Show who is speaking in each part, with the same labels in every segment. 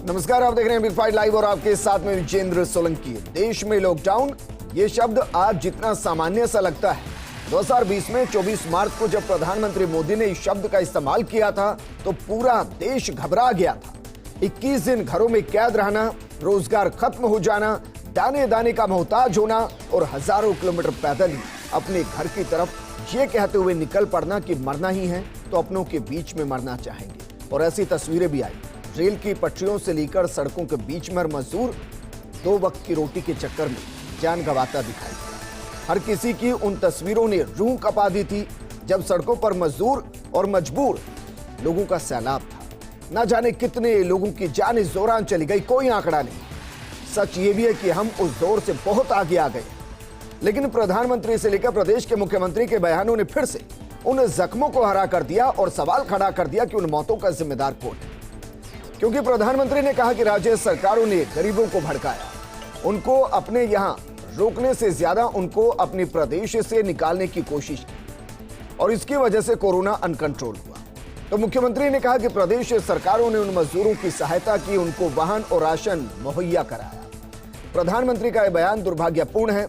Speaker 1: नमस्कार, आप देख रहे हैं बिग फाइट लाइव और आपके साथ में विजेंद्र सोलंकी। देश में लॉकडाउन, ये शब्द आज जितना सामान्य सा लगता है, 2020 में 24 मार्च को जब प्रधानमंत्री मोदी ने इस शब्द का इस्तेमाल किया था तो पूरा देश घबरा गया था। 21 दिन घरों में कैद रहना, रोजगार खत्म हो जाना, दाने दाने का मोहताज होना और हजारों किलोमीटर पैदल ही अपने घर की तरफ ये कहते हुए निकल पड़ना कि मरना ही है तो अपनों के बीच में मरना चाहेंगे। और ऐसी तस्वीरें भी आई। रेल की पटरियों से लेकर सड़कों के बीच में मजदूर 2 वक्त की रोटी के चक्कर में जान गंवाता दिखाई। हर किसी की उन तस्वीरों ने रूह कपा दी थी जब सड़कों पर मजदूर और मजबूर लोगों का सैलाब था। न जाने कितने लोगों की जान इस दौरान चली गई, कोई आंकड़ा नहीं। सच ये भी है कि हम उस दौर से बहुत आगे आ गए। लेकिन प्रधानमंत्री से लेकर प्रदेश के मुख्यमंत्री के बयानों ने फिर से उन जख्मों को हरा कर दिया और सवाल खड़ा कर दिया कि उन मौतों का जिम्मेदार कौन है। क्योंकि प्रधानमंत्री ने कहा कि राज्य सरकारों ने गरीबों को भड़काया, उनको अपने यहां रोकने से ज्यादा उनको अपने प्रदेश से निकालने की कोशिश की और इसकी वजह से कोरोना अनकंट्रोल हुआ। तो मुख्यमंत्री ने कहा कि प्रदेश सरकारों ने उन मजदूरों की सहायता की, उनको वाहन और राशन मुहैया कराया। प्रधानमंत्री का यह बयान दुर्भाग्यपूर्ण है।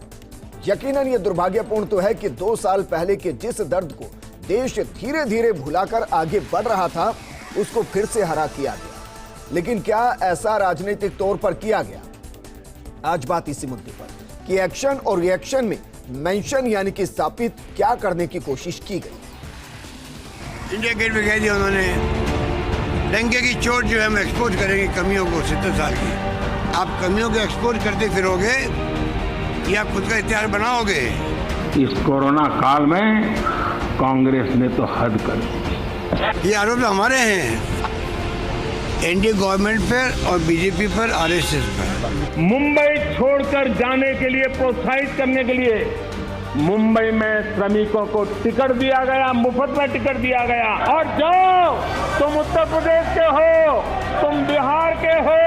Speaker 1: यकीनन यह दुर्भाग्यपूर्ण तो है कि 2 साल पहले के जिस दर्द को देश धीरे धीरे भुलाकर आगे बढ़ रहा था, उसको फिर से हरा किया गया। लेकिन क्या ऐसा राजनीतिक तौर पर किया गया? आज बात इसी मुद्दे पर कि एक्शन और रिएक्शन में मेंशन यानी कि स्थापित क्या करने की कोशिश की गई।
Speaker 2: इंडिया गेट में कह दिया उन्होंने, डंके की चोट जो है हम एक्सपोज करेंगे कमियों को 70 साल की। आप कमियों को एक्सपोज करते फिरोगे या खुद का इतिहास बनाओगे?
Speaker 3: इस कोरोना काल में कांग्रेस ने तो हद कर दी।
Speaker 2: ये आरोप तो हमारे हैं, एनडीए गवर्नमेंट पर और बीजेपी पर, आरएसएस पर।
Speaker 3: मुंबई छोड़कर जाने के लिए प्रोत्साहित करने के लिए मुंबई में श्रमिकों को टिकट दिया गया, मुफ्त में टिकट दिया गया। और जाओ, तुम उत्तर प्रदेश के हो, तुम बिहार के हो,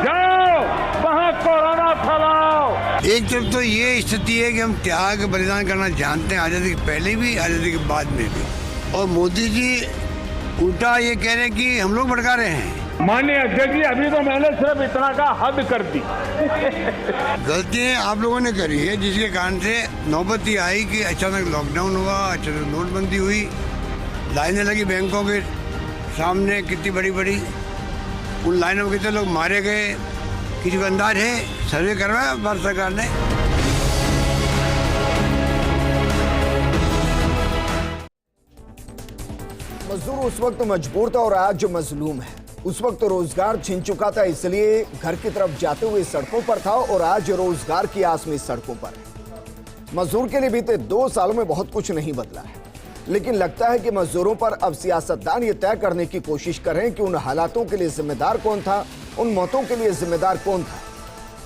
Speaker 3: जाओ वहां कोरोना फैलाओ।
Speaker 2: एक तरफ तो ये स्थिति है कि हम त्याग बलिदान करना जानते हैं, आजादी के पहले भी, आजादी के बाद में भी। और मोदी जी उल्टा ये कह रहे हैं कि हम लोग भड़का रहे हैं।
Speaker 3: माननीय अध्यक्ष जी, अभी तो मैंने सिर्फ इतना का हद कर दी।
Speaker 2: गलतियां आप लोगों ने करी है, जिसके कारण से नौबत ये आई कि अचानक लॉकडाउन हुआ, अचानक नोटबंदी हुई, लाइनें लगी बैंकों के सामने कितनी बड़ी बड़ी। उन लाइनों में कितने लोग मारे गए, किसी को अंदाज है? सर्वे करवाया भारत सरकार ने।
Speaker 1: मजदूर उस वक्त मजबूर था और आज जो मजलूम है। उस वक्त तो रोजगार छिन चुका था, इसलिए घर की तरफ जाते हुए सड़कों पर था और आज रोजगार की आस में सड़कों पर है। मजदूर के लिए बीते 2 सालों में बहुत कुछ नहीं बदला है, लेकिन लगता है कि मजदूरों पर अब सियासतदान ये तय करने की कोशिश कर रहे हैं कि उन हालातों के लिए जिम्मेदार कौन था, उन मौतों के लिए जिम्मेदार कौन था।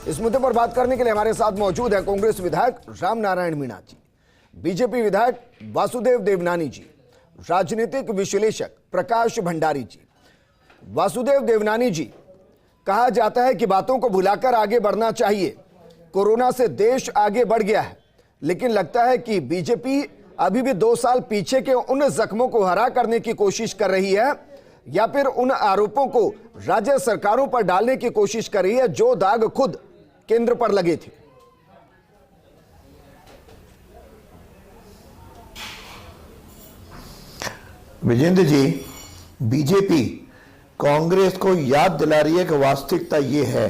Speaker 1: इस मुद्दे पर बात करने के लिए हमारे साथ मौजूद है कांग्रेस विधायक राम नारायण मीणा जी, बीजेपी विधायक वासुदेव देवनानी जी, राजनीतिक विश्लेषक प्रकाश भंडारी जी। वासुदेव देवनानी जी, कहा जाता है कि बातों को भुलाकर आगे बढ़ना चाहिए। कोरोना से देश आगे बढ़ गया है, लेकिन लगता है कि बीजेपी अभी भी 2 साल पीछे के उन जख्मों को हरा करने की कोशिश कर रही है या फिर उन आरोपों को राज्य सरकारों पर डालने की कोशिश कर रही है जो दाग खुद केंद्र पर लगे थे।
Speaker 4: विजेंद्र जी, बीजेपी कांग्रेस को याद दिला रही है कि वास्तविकता ये है,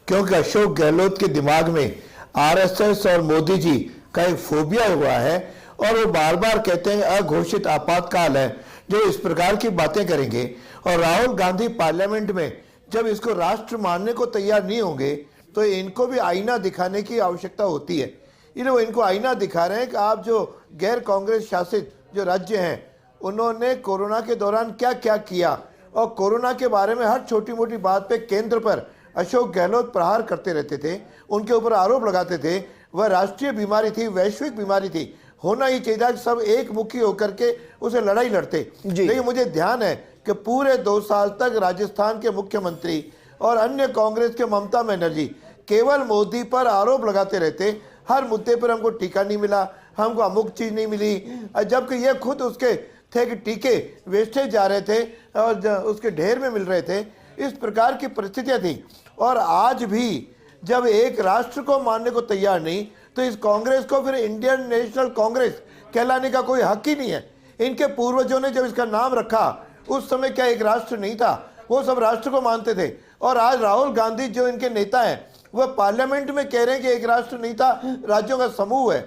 Speaker 4: क्योंकि अशोक गहलोत के दिमाग में आरएसएस और मोदी जी का एक फोबिया हुआ है और वो बार बार कहते हैं अघोषित आपातकाल है जो इस प्रकार की बातें करेंगे। और राहुल गांधी पार्लियामेंट में जब इसको राष्ट्र मानने को तैयार नहीं होंगे तो इनको भी आईना दिखाने की आवश्यकता होती है। वो इनको आईना दिखा रहे हैं कि आप जो गैर कांग्रेस शासित जो राज्य हैं उन्होंने कोरोना के दौरान क्या क्या किया, और कोरोना के बारे में हर छोटी मोटी बात पे केंद्र पर अशोक गहलोत प्रहार करते रहते थे, उनके ऊपर आरोप लगाते थे। वह राष्ट्रीय बीमारी थी, वैश्विक बीमारी थी, होना ही चाहिए था कि सब एक मुखी होकर के उसे लड़ाई लड़ते। लेकिन मुझे ध्यान है कि पूरे 2 साल तक राजस्थान के मुख्यमंत्री और अन्य कांग्रेस के ममता बनर्जी केवल मोदी पर आरोप लगाते रहते। हर मुद्दे पर हमको टीका नहीं मिला, हमको अमुक चीज नहीं मिली, जबकि ये खुद उसके थे कि टीके वेस्टेज जा रहे थे और उसके ढेर में मिल रहे थे। इस प्रकार की परिस्थितियां थी। और आज भी जब एक राष्ट्र को मानने को तैयार नहीं, तो इस कांग्रेस को फिर इंडियन नेशनल कांग्रेस कहलाने का कोई हक ही नहीं है। इनके पूर्वजों ने जब इसका नाम रखा उस समय क्या एक राष्ट्र नहीं था, वो सब राष्ट्र को मानते थे। और आज राहुल गांधी जो इनके नेता हैं वह पार्लियामेंट में कह रहे हैं कि एक राष्ट्र नहीं था, राज्यों का समूह है।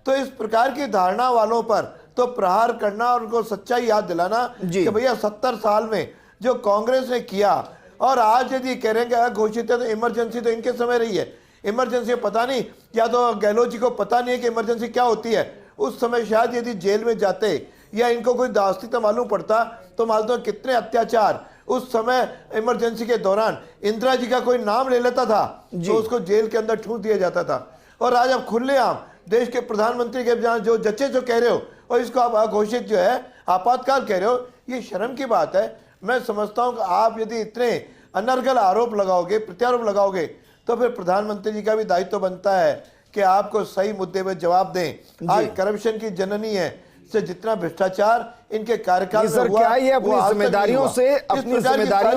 Speaker 4: तो इस प्रकार की धारणा वालों पर तो प्रहार करना और उनको सच्चाई याद दिलाना कि भैया 70 साल में जो कांग्रेस ने किया, और आज यदि कह रहे हैं घोषित है तो इमरजेंसी तो इनके समय रही है। इमरजेंसी पता नहीं, या तो गहलोत जी को पता नहीं है कि इमरजेंसी क्या होती है। उस समय शायद यदि जेल में जाते या इनको कोई दास्तिक मालूम पड़ता तो मालूम तो कितने अत्याचार उस समय इमरजेंसी के दौरान। इंदिरा जी का कोई नाम ले लेता था तो उसको जेल के अंदर ठूस दिया जाता था। और आज आप खुलेआम देश के प्रधानमंत्री के जहाँ जो जच्चे जो कह रहे हो और इसको आप अघोषित जो है आपातकाल कह रहे हो, ये शर्म की बात है। मैं समझता हूँ कि आप यदि इतने अनर्गल आरोप लगाओगे, प्रत्यारोप लगाओगे, तो फिर प्रधानमंत्री जी का भी दायित्व बनता है कि आपको सही मुद्दे पर जवाब दें। आज करप्शन की जननी है, से जितना भ्रष्टाचार इनके कार्यकाल में हुआ,
Speaker 1: क्या ये अपनी जिम्मेदारियों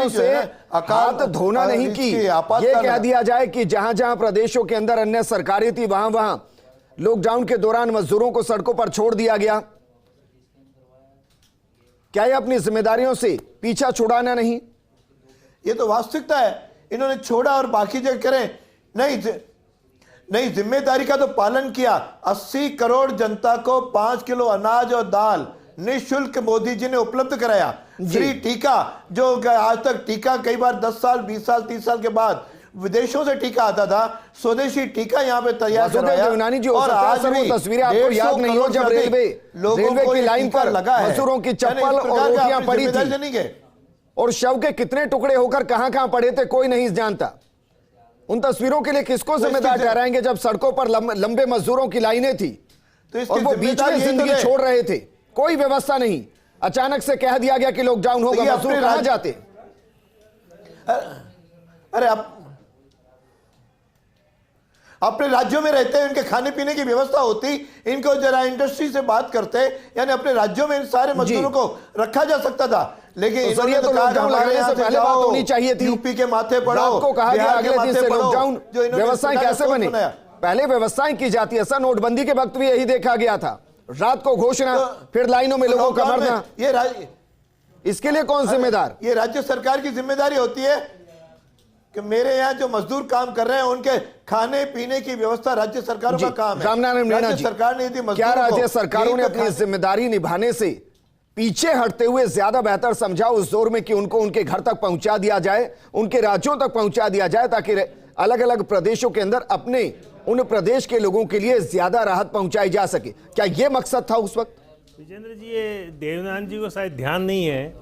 Speaker 1: से हाथ धोना नहीं की? ये कह दिया जाए कि जहां जहां प्रदेशों के अंदर अन्य सरकारें थी वहां वहां लॉकडाउन के दौरान मजदूरों को सड़कों पर छोड़ दिया गया। क्या ये अपनी जिम्मेदारियों से पीछा छुड़ाना नहीं?
Speaker 4: ये तो वास्तविकता है। इन्होंने छोड़ा और बाकी जो करें नहीं, जिम्मेदारी का तो पालन किया। 80 करोड़ जनता को 5 किलो अनाज और दाल निःशुल्क मोदी जी ने उपलब्ध कराया। फ्री टीका, जो आज तक टीका कई बार 10 साल 20 साल 30 साल के बाद विदेशों से टीका आता था, स्वदेशी टीका यहाँ पे तैयार कराया।
Speaker 1: और आज भी तस्वीरें आपको याद नहीं हो जब रेलवे की लाइन पर लगा है, मजदूरों की चप्पल और रोटियां पड़ी थी और शव के कितने टुकड़े होकर कहां कहां पड़े थे कोई नहीं जानता। उन तस्वीरों के लिए किसको जिम्मेदार ठहराएंगे जब सड़कों पर लंबे मजदूरों की लाइनें थी और वो बीच में जिंदगी छोड़ रहे थे? कोई व्यवस्था नहीं, अचानक से कह दिया गया कि लॉकडाउन होगा, मजदूर कहां जाते?
Speaker 4: अरे आप अपने राज्यों में रहते हैं, उनके खाने पीने की व्यवस्था होती, इनको जरा इंडस्ट्री से बात करते, यानी अपने राज्यों में इन सारे मजदूरों को रखा जा सकता था। लेकिन
Speaker 1: तो तो लॉकडाउन लगाने से पहले बात होनी चाहिए थी।
Speaker 4: यूपी के माथे पड़ो,
Speaker 1: आपको कहा गया अगले दिन से लॉकडाउन। व्यवस्थाएं कैसे बनी? पहले व्यवस्थाएं की जाती है सर, नोटबंदी के वक्त भी यही देखा गया था। रात को घोषणा, फिर लाइनों में लोगों का मरना। इसके लिए कौन जिम्मेदार?
Speaker 4: ये राज्य सरकार की जिम्मेदारी होती है कि मेरे यहाँ जो मजदूर काम कर रहे हैं उनके खाने पीने की व्यवस्था राज्य सरकारों का काम है।
Speaker 1: रामनारायण मीणा जी,
Speaker 4: सरकार ने
Speaker 1: क्या राज्य सरकारों ने अपनी जिम्मेदारी निभाने से पीछे हटते हुए ज्यादा बेहतर समझा उस दौर में कि उनको उनके घर तक पहुंचा दिया जाए, उनके राज्यों तक पहुंचा दिया जाए, ताकि अलग अलग प्रदेशों के अंदर अपने उन प्रदेश के लोगों के लिए ज्यादा राहत पहुंचाई जा सके? क्या यह मकसद था उस वक्त?
Speaker 5: विजेंद्र जी, ये देवनाथ जी को शायद ध्यान नहीं है,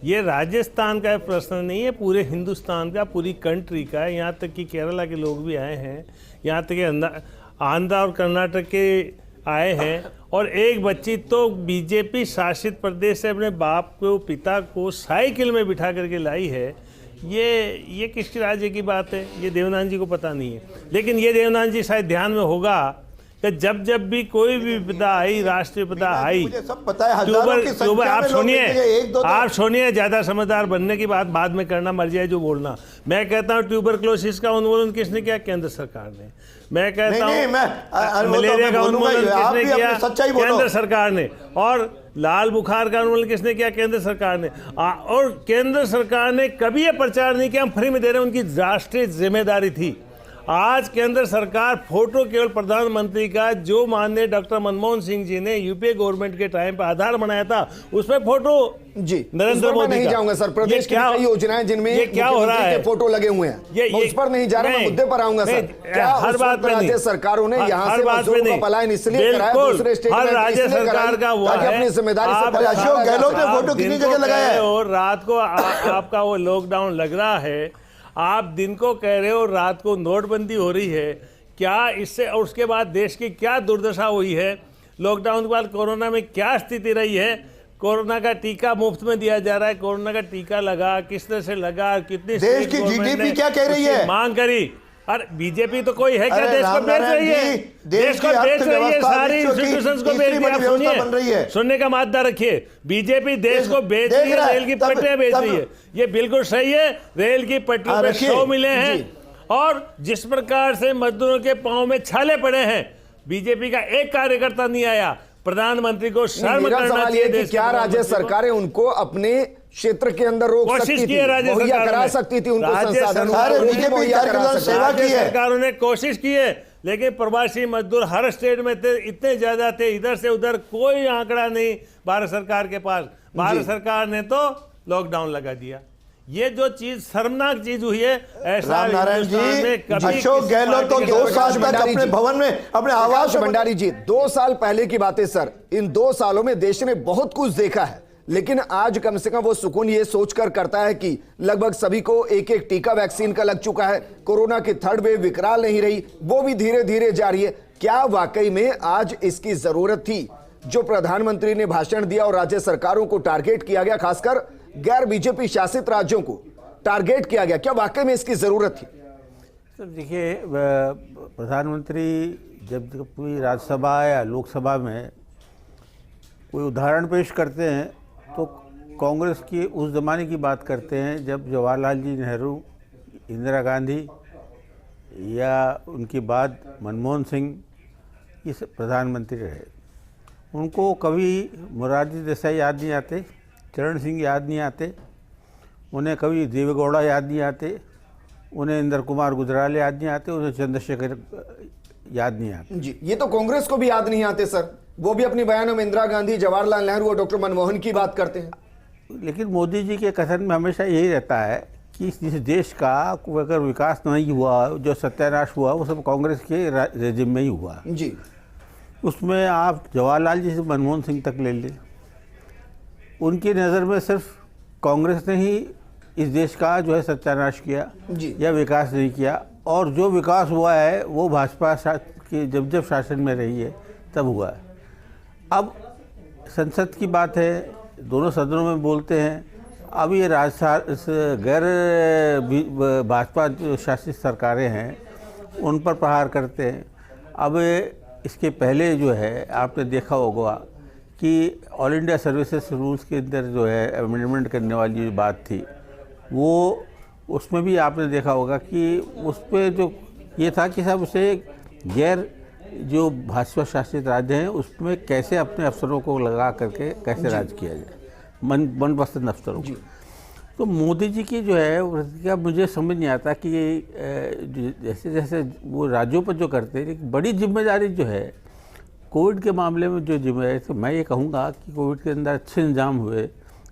Speaker 5: ये राजस्थान का प्रश्न नहीं है, पूरे हिंदुस्तान का, पूरी कंट्री का है। यहाँ तक कि केरला के लोग भी आए हैं, यहाँ तक कि आंध्र और कर्नाटक के आए हैं। और एक बच्ची तो बीजेपी शासित प्रदेश से अपने बाप को, पिता को साइकिल में बिठा करके लाई है। ये किस राज्य की बात है? ये देवनाथ जी को पता नहीं है। लेकिन ये देवनाथ जी शायद ध्यान में होगा कि जब भी कोई भी विपदा आई, राष्ट्रीय विपदा आई,
Speaker 4: सब पता है।
Speaker 5: आप सुनिए, ज्यादा समझदार बनने की बात बाद में करना, मर्जी है जो बोलना। मैं कहता हूँ ट्यूबरक्लोसिस का उन्मूलन किसने किया? केंद्र सरकार ने। मैं कहता हूँ मलेरिया का उन्मूलन किसने किया? केंद्र सरकार ने। और लाल बुखार का उन्मूलन किसने किया? केंद्र सरकार ने। और केंद्र सरकार ने कभी ये प्रचार नहीं किया हम फ्री में दे रहे हैं, उनकी राष्ट्रीय जिम्मेदारी थी। आज केंद्र सरकार फोटो केवल प्रधानमंत्री का, जो माननीय डॉक्टर मनमोहन सिंह जी ने यूपीए गवर्नमेंट के टाइम पर आधार बनाया था, उसमें फोटो
Speaker 1: जी
Speaker 5: नरेंद्र मोदी
Speaker 1: नहीं जाऊंगा सर। प्रदेश की कई योजनाएं जिनमें
Speaker 5: ये क्या हो रहा है,
Speaker 1: फोटो लगे हुए हैं, मैं उस पर नहीं जा रहा, मैं मुद्दे पर आऊंगा सर। क्या
Speaker 5: हर बात में
Speaker 1: राज्य सरकारों ने यहाँ से मजदूरों का पलायन इसलिए कराया, दूसरे स्टेट में
Speaker 5: हर राज्य सरकार का हुआ है,
Speaker 1: अपनी जिम्मेदारी से।
Speaker 4: अशोक गहलोत ने फोटो कितनी जगह लगाया है?
Speaker 5: और रात को आपका वो लॉकडाउन लग रहा है, आप दिन को कह रहे हो, रात को नोटबंदी हो रही है। क्या इससे, और उसके बाद देश की क्या दुर्दशा हुई है? लॉकडाउन के बाद कोरोना में क्या स्थिति रही है? कोरोना का टीका मुफ्त में दिया जा रहा है। कोरोना का टीका लगा, किस तरह से लगा, कितनी
Speaker 4: देश की जीडीपी क्या कह रही है?
Speaker 5: मांग करी। अरे बीजेपी तो कोई है क्या
Speaker 4: अरे
Speaker 5: देश को बेच
Speaker 4: रामनारायण
Speaker 5: रही है,
Speaker 4: जी,
Speaker 5: देश को
Speaker 4: की
Speaker 5: बेच रही है,
Speaker 4: अर्थव्यवस्था
Speaker 5: सारी
Speaker 4: विश्व की
Speaker 5: इंस्टीट्यूशंस को
Speaker 4: तीसरी
Speaker 5: बेच रही
Speaker 4: बड़ी
Speaker 5: है।
Speaker 4: व्यवस्था बन रही है।
Speaker 5: सुनने का मादा रखिए, बीजेपी देश को बेच रही है, रेल की पटरियां बेच रही है, ये बिल्कुल सही है। रेल की पटरियों पे
Speaker 4: रखिए।
Speaker 5: 100 मिले हैं, और जिस प्रकार से मजदूरों के पांव में छाले पड़े हैं, बीजेपी का एक कार्यकर्ता नहीं आया। प्रधानमंत्री को शर्म
Speaker 1: मेरा
Speaker 5: करना
Speaker 1: सवाल ये
Speaker 5: चाहिए।
Speaker 1: है कि
Speaker 5: देश के
Speaker 1: क्या राज्य
Speaker 5: प्रधानमंत्री को।
Speaker 1: सरकारें उनको अपने क्षेत्र के अंदर रोक
Speaker 5: कोशिश
Speaker 1: सकती
Speaker 5: की
Speaker 1: थी,
Speaker 5: है राज्य
Speaker 1: मुहैया
Speaker 5: सरकार
Speaker 1: करा
Speaker 5: ने।
Speaker 1: सकती थी उनको
Speaker 5: राज्य
Speaker 1: संसाधन,
Speaker 5: सरकार
Speaker 1: वो
Speaker 5: ने
Speaker 1: नहीं मुहैया करा
Speaker 4: कार्यक्रम
Speaker 1: सकती।
Speaker 4: सेवा
Speaker 5: राज्य
Speaker 4: की है।
Speaker 5: सरकारों ने कोशिश की है, लेकिन प्रवासी मजदूर हर स्टेट में थे, इतने ज्यादा थे, इधर से उधर कोई आंकड़ा नहीं भारत सरकार के पास। भारत सरकार ने तो लॉकडाउन लगा दिया। ये जो चीज शर्मनाक चीज हुई है, ऐसा
Speaker 4: रामनारायण
Speaker 5: हिंदुस्तान में
Speaker 4: जी,
Speaker 5: कभी
Speaker 4: अशोक
Speaker 5: किसी
Speaker 4: गहलोत तो
Speaker 5: पार्टी के
Speaker 4: 2
Speaker 5: सरकार
Speaker 4: साल
Speaker 5: में-
Speaker 4: तक
Speaker 1: भंडारी
Speaker 4: अपने
Speaker 1: जी।
Speaker 4: भवन में अपने आवास
Speaker 1: प्रकाश भंडारी जी, 2 साल पहले की बात है सर। इन 2 सालों में देश ने बहुत कुछ देखा है, लेकिन आज कम से कम वो सुकून ये सोचकर करता है कि लगभग सभी को एक एक टीका वैक्सीन का लग चुका है, कोरोना की 3rd वेव विकराल नहीं रही, वो भी धीरे धीरे जारी है। क्या वाकई में आज इसकी जरूरत थी? जो प्रधानमंत्री ने भाषण दिया और राज्य सरकारों को टारगेट किया गया, खासकर गैर बीजेपी शासित राज्यों को टारगेट किया गया, क्या वाकई में इसकी जरूरत थी?
Speaker 6: सर देखिए, प्रधानमंत्री जब कोई राज्यसभा या लोकसभा में कोई उदाहरण पेश करते हैं तो कांग्रेस की उस ज़माने की बात करते हैं जब जवाहरलाल जी नेहरू, इंदिरा गांधी या उनके बाद मनमोहन सिंह इस प्रधानमंत्री रहे। उनको कभी मोरारजी देसाई याद नहीं आते, चरण सिंह याद नहीं आते, उन्हें कभी देवेगौड़ा याद नहीं आते, उन्हें इंद्र कुमार गुजराल याद नहीं आते, उन्हें चंद्रशेखर याद नहीं आते।
Speaker 1: जी, ये तो कांग्रेस को भी याद नहीं आते सर। वो भी अपने बयानों में इंदिरा गांधी, जवाहरलाल नेहरू और डॉक्टर मनमोहन की बात करते हैं।
Speaker 6: लेकिन मोदी जी के कथन में हमेशा यही रहता है कि इस देश का अगर विकास नहीं हुआ, जो सत्यानाश हुआ, वो सब कांग्रेस के रेजिम में ही हुआ।
Speaker 1: जी,
Speaker 6: उसमें आप जवाहरलाल जी से मनमोहन सिंह तक ले लें, उनकी नज़र में सिर्फ कांग्रेस ने ही इस देश का जो है सत्यानाश किया
Speaker 1: जी।
Speaker 6: या विकास नहीं किया, और जो विकास हुआ है वो भाजपा के जब शासन में रही है तब हुआ है। अब संसद की बात है, दोनों सदनों में बोलते हैं। अब ये गैर भाजपा जो शासित सरकारें हैं उन पर प्रहार करते हैं। अब इसके पहले जो है आपने देखा होगा कि ऑल इंडिया सर्विसेज रूल्स के अंदर जो है अमेंडमेंट करने वाली जो बात थी, वो उसमें भी आपने देखा होगा कि उस पर जो ये था कि साहब उसे गैर जो भाजपा शासित राज्य हैं उसमें कैसे अपने अफसरों को लगा करके कैसे राज किया जाए, मनपसंद अफसरों को। तो मोदी जी की जो है प्रतिक्रिया मुझे समझ नहीं आता कि ये जैसे जैसे वो राज्यों पर जो करते हैं, एक बड़ी जिम्मेदारी जो है कोविड के मामले में जो जिम्मेदारी, तो मैं ये कहूँगा कि कोविड के अंदर अच्छे इंतजाम हुए,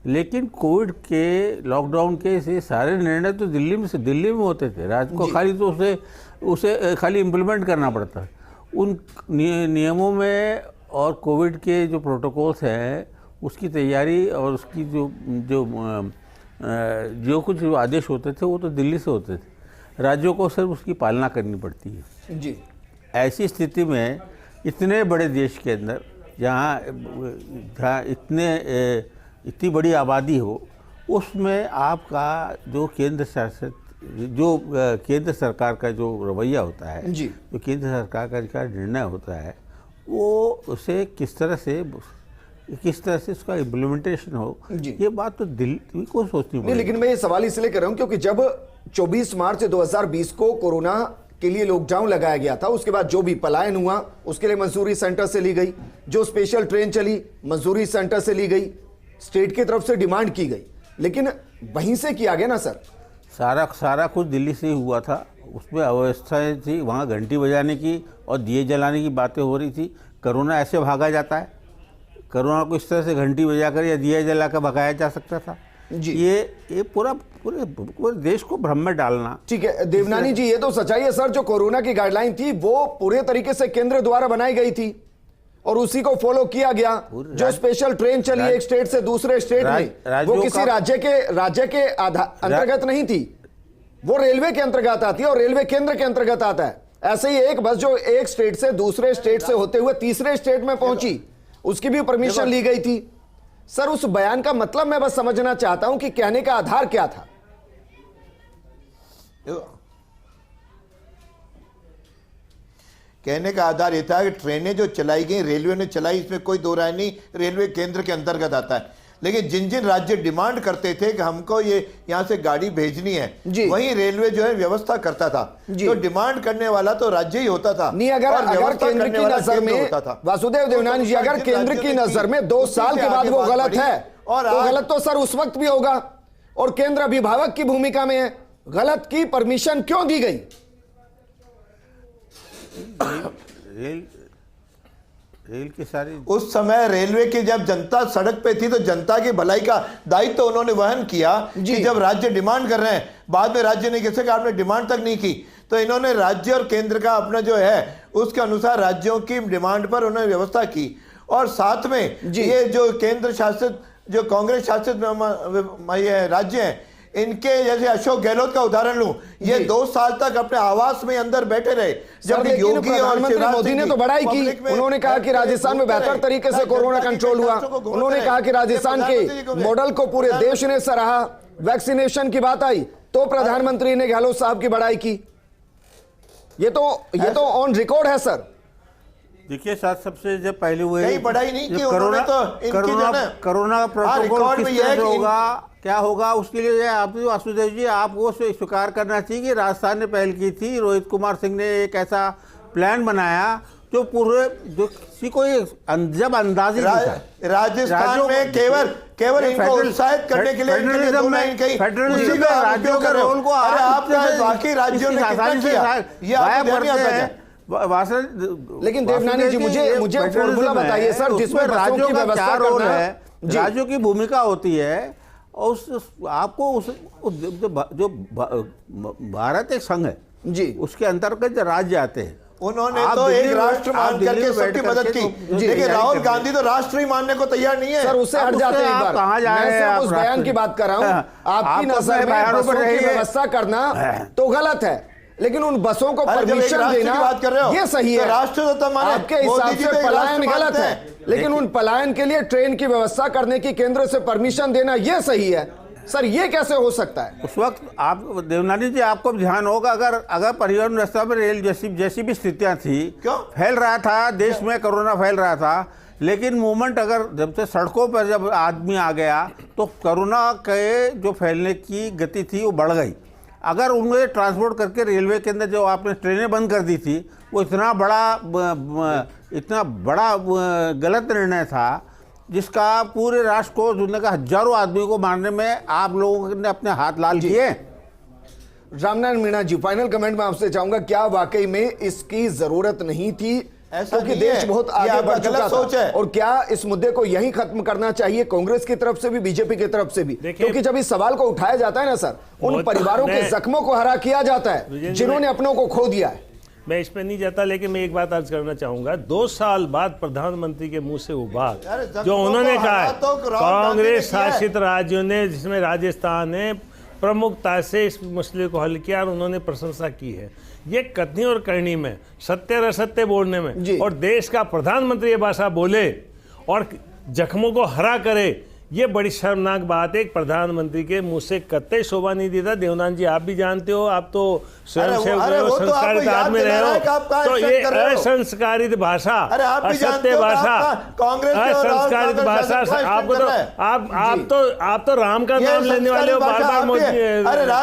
Speaker 6: लेकिन कोविड के लॉकडाउन के से सारे निर्णय तो दिल्ली में होते थे। राज्य को खाली तो उसे खाली इम्प्लीमेंट करना पड़ता है उन नियमों में, और कोविड के जो प्रोटोकॉल्स हैं उसकी तैयारी और उसकी जो कुछ आदेश होते थे वो तो दिल्ली से होते थे, राज्यों को सिर्फ उसकी पालना करनी पड़ती है।
Speaker 1: जी,
Speaker 6: ऐसी स्थिति में इतने बड़े देश के अंदर जहाँ इतनी बड़ी आबादी हो, उसमें आपका जो केंद्र सरकार का जो रवैया होता है,
Speaker 1: जी।
Speaker 6: जो केंद्र सरकार का निर्णय होता है, वो उसे किस तरह से उसका इम्प्लीमेंटेशन हो,
Speaker 1: जी।
Speaker 6: ये बात तो दिल्ली को सोचनी
Speaker 1: नहीं,
Speaker 6: पड़ेगी।
Speaker 1: लेकिन मैं ये सवाल इसलिए कर रहा हूं क्योंकि जब 24 मार्च 2020 को कोरोना के लिए लॉकडाउन लगाया गया था, उसके बाद जो भी पलायन हुआ उसके लिए मंसूरी सेंटर से ली गई, जो स्पेशल ट्रेन चली मंसूरी सेंटर से ली गई, स्टेट की तरफ से डिमांड की गई, लेकिन वहीं से किया गया ना सर।
Speaker 6: सारा कुछ दिल्ली से ही हुआ था। उसमें अव्यवस्थाएं थी, वहाँ घंटी बजाने की और दिए जलाने की बातें हो रही थी। कोरोना ऐसे भागा जाता है? कोरोना को इस तरह से घंटी बजाकर या दिया जलाकर भगाया जा सकता था?
Speaker 1: जी।
Speaker 6: ये पूरे देश को भ्रम में डालना।
Speaker 1: ठीक है देवनानी जी, ये तो सच्चाई है सर, जो कोरोना की गाइडलाइन थी वो पूरे तरीके से केंद्र द्वारा बनाई गई थी और उसी को फॉलो किया गया। जो स्पेशल ट्रेन चली एक स्टेट से दूसरे स्टेट में, वो किसी राज्य के अंतर्गत नहीं थी, वो रेलवे के अंतर्गत आती है और रेलवे केंद्र के अंतर्गत आता है। ऐसे ही एक बस जो एक स्टेट से दूसरे स्टेट से होते हुए तीसरे स्टेट में पहुंची, उसकी भी परमिशन ली गई थी। सर उस बयान का मतलब मैं बस समझना चाहता हूं कि कहने का आधार क्या था।
Speaker 4: कहने का आधार ये था कि ट्रेनें जो चलाई गई रेलवे ने चलाई, इसमें कोई दो राय नहीं, रेलवे केंद्र के अंतर्गत आता है। लेकिन जिन जिन राज्य डिमांड करते थे कि हमको ये यहाँ से गाड़ी भेजनी है, वहीं रेलवे जो है व्यवस्था करता था। तो डिमांड करने वाला तो राज्य ही होता था।
Speaker 1: नहीं, अगर केंद्र की नजर में वासुदेव देवनानी जी, अगर केंद्र की नजर में 2 साल के बाद वो गलत है और तो गलत तो सर उस वक्त भी होगा, और केंद्र अभिभावक की भूमिका में है, गलत की परमिशन क्यों दी गई?
Speaker 6: रेल की सारी
Speaker 4: उस समय रेलवे की जब जनता सड़क पे थी तो जनता की भलाई का दायित्व तो उन्होंने वहन किया कि जब राज्य डिमांड कर रहे हैं, बाद में राज्य ने किसी का आपने डिमांड तक नहीं की, तो इन्होंने राज्य और केंद्र का अपना जो है उसके अनुसार राज्यों की डिमांड पर उन्होंने व्यवस्था की। और साथ में ये जो केंद्र शासित जो कांग्रेस शासित राज्य हैं, इनके जैसे अशोक गहलोत का उदाहरण लूं, ये 2 साल तक अपने आवास में अंदर बैठे रहे। जब योगी
Speaker 1: प्रधानमंत्री मोदी ने तो बड़ाई की, उन्होंने कहा कि राजस्थान में बेहतर तरीके से कोरोना कंट्रोल हुआ, उन्होंने कहा कि राजस्थान के मॉडल को पूरे देश ने सराहा। वैक्सीनेशन की बात आई तो प्रधानमंत्री ने गहलोत साहब की बड़ाई की। ये तो ऑन रिकॉर्ड है सर।
Speaker 6: देखिए साथ सबसे जब पहले हुए
Speaker 4: कहीं बड़ाई नहीं की उन्होंने, तो
Speaker 6: कोरोना प्रोटोकॉल किस तरह से होगा, क्या होगा, उसके लिए आप वासुदेव जी आपको स्वीकार करना चाहिए कि राजस्थान ने पहल की थी। रोहित कुमार सिंह ने एक ऐसा प्लान बनाया जो पूरे जो किसी को जब अंदाज
Speaker 4: राजस्थान में केवल इनको उत्साहित करने के लिए
Speaker 6: फेडरलिज्म में राज्यों के रोल को
Speaker 4: बाकी राज्यों ने कितना किया, ये आपको ध्यान आता है।
Speaker 1: लेकिन देवनानी जी मुझे फॉर्मूला बताइए सर जिसमें
Speaker 6: राज्यों का क्या रोल है, राज्यों की भूमिका होती है, और आपको जो भारत एक संघ है जी, उसके अंतर्गत राज्य आते हैं।
Speaker 4: उन्होंने तो एक राष्ट्र मान करके सबकी मदद की, लेकिन राहुल गांधी तो राष्ट्र ही मानने को तैयार नहीं है।
Speaker 1: सर उससे हट जाते हैं,
Speaker 6: आप कहाँ जा रहे हैं?
Speaker 1: उस बयान की बात कर रहा हूं। आपकी नजर में बसों की व्यवस्था करना तो गलत है, लेकिन उन बसों को परमिशन देना
Speaker 4: बात कर रहे हो,
Speaker 1: ये सही है।
Speaker 4: राष्ट्र तो
Speaker 1: आपके हिसाब से पलायन गलत है, लेकिन उन पलायन के लिए ट्रेन की व्यवस्था करने की केंद्र से परमिशन देना ये सही है। सर ये कैसे हो सकता है?
Speaker 6: उस वक्त आप देवनानी जी आपको ध्यान होगा, अगर परिवहन व्यवस्था में रेल जैसी भी स्थितियां थी,
Speaker 4: क्यों
Speaker 6: फैल रहा था देश में, कोरोना फैल रहा था, लेकिन मूवमेंट अगर जब से सड़कों पर जब आदमी आ गया तो कोरोना के जो फैलने की गति थी वो बढ़ गई। अगर उन्हें ट्रांसपोर्ट करके रेलवे के अंदर जो आपने ट्रेनें बंद कर दी थी, वो इतना बड़ा गलत निर्णय था जिसका पूरे राष्ट्र को, दुनिया का हजारों आदमियों को मारने में आप लोगों ने अपने हाथ लाल किए।
Speaker 1: रामनारायण मीणा जी, फाइनल कमेंट में आपसे चाहूंगा, क्या वाकई में इसकी जरूरत नहीं थी? क्योंकि देश बहुत आगे बढ़ चुका था, और क्या इस मुद्दे को यहीं खत्म करना चाहिए कांग्रेस की तरफ से भी, बीजेपी की तरफ से भी? क्योंकि जब इस सवाल को उठाया जाता है ना सर, उन परिवारों के जख्मों को हरा किया जाता है जिन्होंने अपनों को खो दिया है।
Speaker 5: मैं इस पे नहीं जाता, लेकिन मैं एक बात अर्ज करना चाहूंगा। 2 साल बाद प्रधानमंत्री के मुंह से वो बात जो उन्होंने कहा है, कांग्रेस शासित राज्यों ने, जिसमें राजस्थान ने प्रमुखता से इस मसले को हल किया, और उन्होंने प्रशंसा की है। ये कथनी और करनी में, सत्य और असत्य बोलने में, और देश का प्रधानमंत्री ये भाषा बोले और जख्मों को हरा करे, ये बड़ी शर्मनाक बात है। एक प्रधानमंत्री के मुंह से कतई शोभा नहीं देता। देवनान जी आप भी जानते हो, आप तो स्वयं सेवक हो, संस्कारित आदमी रहे हो, तो ये असंस्कारित भाषा, असत्य भाषा, असंस्कारित भाषा, आपको तो आप तो राम का नाम लेने वाले हो, बार बार मोदी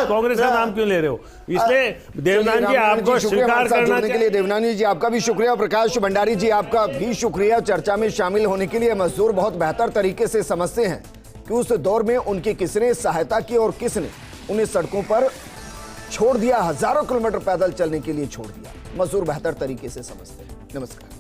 Speaker 5: कांग्रेस का नाम क्यों ले रहे हो? इसलिए देवनान जी आपको स्वीकार करना चाहिए।
Speaker 1: देवनानी जी आपका भी शुक्रिया, प्रकाश भंडारी जी आपका भी शुक्रिया चर्चा में शामिल होने के लिए। मजदूर बहुत बेहतर तरीके से समझते हैं कि उस दौर में उनकी किसने सहायता की और किसने उन्हें सड़कों पर छोड़ दिया, हजारों किलोमीटर पैदल चलने के लिए छोड़ दिया। मजदूर बेहतर तरीके से समझते हैं। नमस्कार।